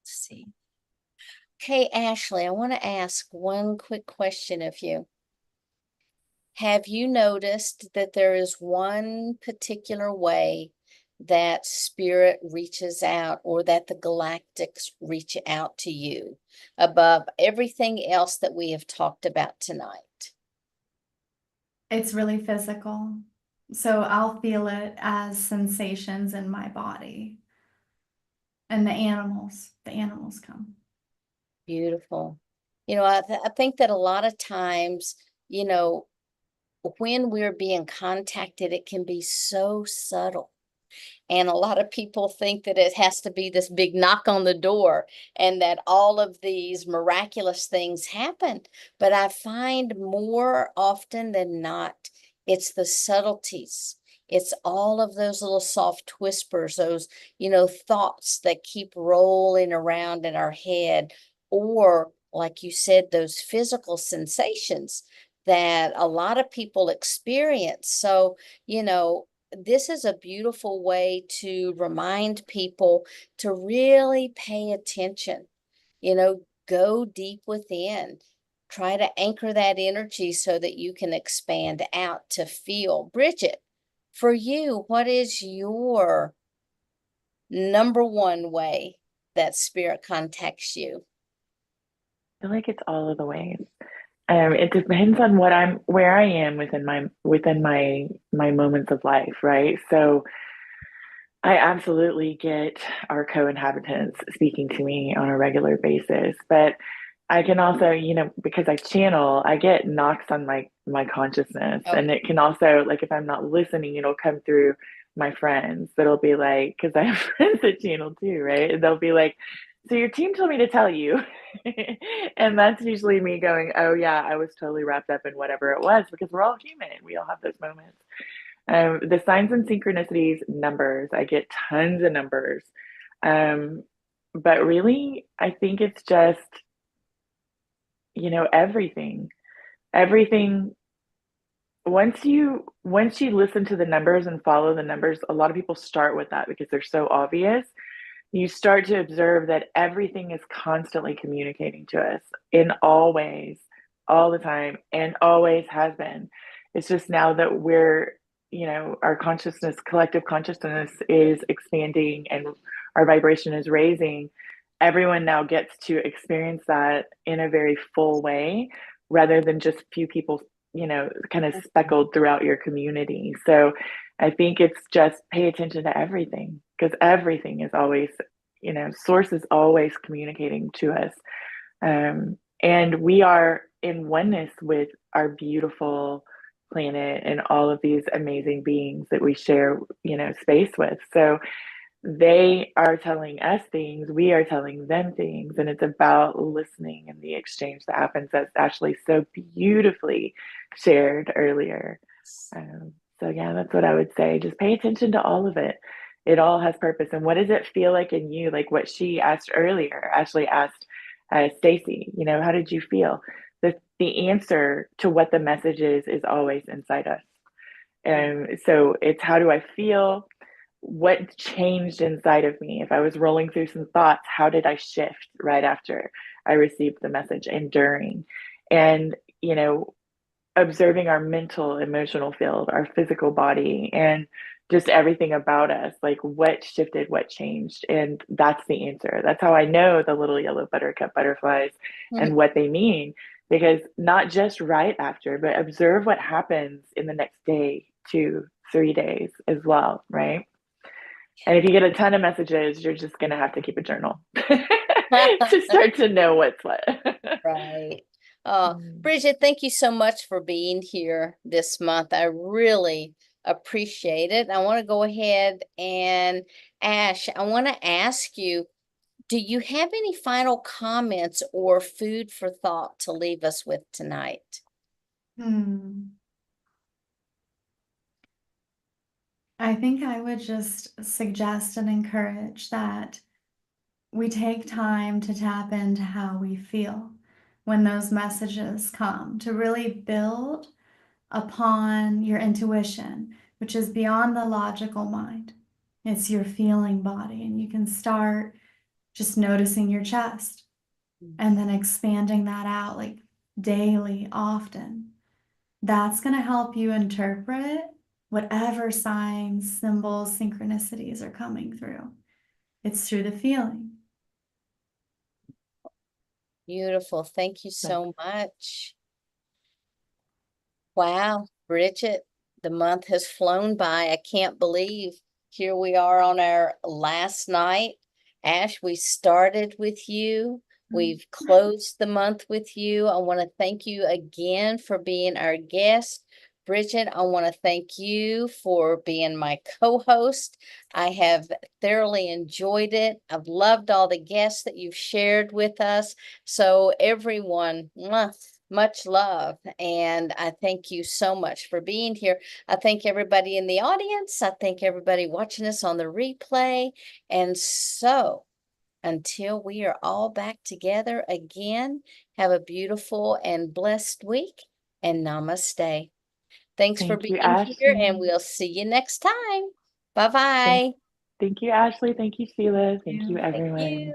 Speaker 1: Let's see. Okay, Ashley, I want to ask one quick question of you. Have you noticed that there is one particular way that spirit reaches out, or that the galactics reach out to you above everything else that we have talked about tonight?
Speaker 3: It's really physical. So I'll feel it as sensations in my body. And the animals come.
Speaker 1: Beautiful. I think that a lot of times, you know, when we're being contacted, it can be so subtle. And a lot of people think that it has to be this big knock on the door and that all of these miraculous things happen. But I find more often than not, it's the subtleties. It's all of those little soft whispers, those, thoughts that keep rolling around in our head, or like you said, those physical sensations that a lot of people experience. So, this is a beautiful way to remind people to really pay attention, go deep within. Try to anchor that energy so that you can expand out to feel. Bridget, for you, what is your number one way that spirit contacts you?
Speaker 2: I feel like it's all of the ways. It depends on where I am within my moments of life, right? So I absolutely get our co-inhabitants speaking to me on a regular basis, but I can also, because I channel, I get knocks on my consciousness,
Speaker 1: Oh,
Speaker 2: and it can also, like, if I'm not listening, it'll come through my friends. That'll be like, because I have friends that channel too, right? And they'll be like, "So your team told me to tell you," and that's usually me going, "Oh yeah, I was totally wrapped up in whatever it was," because we're all human. We all have those moments. The signs and synchronicities numbers, I get tons of numbers. Um, but really, I think it's just, everything. Everything once you listen to the numbers and follow the numbers, a lot of people start with that because they're so obvious. You start to observe that everything is constantly communicating to us in all ways, all the time, and always has been. It's just now that we're, our consciousness, collective consciousness is expanding and our vibration is raising. Everyone now gets to experience that in a very full way rather than just few people, kind of speckled throughout your community. So I think it's just pay attention to everything because everything is always, source is always communicating to us. And we are in oneness with our beautiful planet and all of these amazing beings that we share, space with. So they are telling us things, we are telling them things, and it's about listening and the exchange that happens, as Ashley so beautifully shared earlier. So yeah, that's what I would say. Just pay attention to all of it. It all has purpose. And what does it feel like in you? Like what she asked earlier, Ashley asked Stacy, how did you feel? The answer to what the message is always inside us. And so it's how do I feel? What changed inside of me? If I was rolling through some thoughts, how did I shift right after I received the message and during? And, observing our mental, emotional field, our physical body, and just everything about us, like what shifted, what changed. And that's the answer. That's how I know the little yellow buttercup butterflies and what they mean, because not just right after, but observe what happens in the next day, 2, 3 days as well, right? And if you get a ton of messages, you're just going to have to keep a journal to start to know what's what.
Speaker 1: Right. Bridget, thank you so much for being here this month. I really appreciate it. I want to go ahead and Ash, I want to ask you, do you have any final comments or food for thought to leave us with tonight?
Speaker 3: I think I would just suggest and encourage that we take time to tap into how we feel when those messages come, to really build upon your intuition, which is beyond the logical mind. It's your feeling body, and you can start just noticing your chest and then expanding that out like daily, often. That's going to help you interpret whatever signs, symbols, synchronicities are coming through. It's through the feeling.
Speaker 1: Beautiful. Thank you so much. Wow, Bridget, the month has flown by. I can't believe here we are on our last night. Ash, we started with you. We've closed the month with you. I want to thank you again for being our guest. Bridget, I want to thank you for being my co-host. I have thoroughly enjoyed it. I've loved all the guests that you've shared with us. So everyone, much love. And I thank you so much for being here. I thank everybody in the audience. I thank everybody watching us on the replay. And so until we are all back together again, have a beautiful and blessed week, and namaste. Thanks for
Speaker 2: Thank you,
Speaker 1: being here, and
Speaker 2: Ashley.
Speaker 1: we'll see you next time. Bye-bye.
Speaker 2: Thank you, Ashley. Thank you, Sheila. Thank you,
Speaker 1: Thank
Speaker 2: everyone.
Speaker 1: you.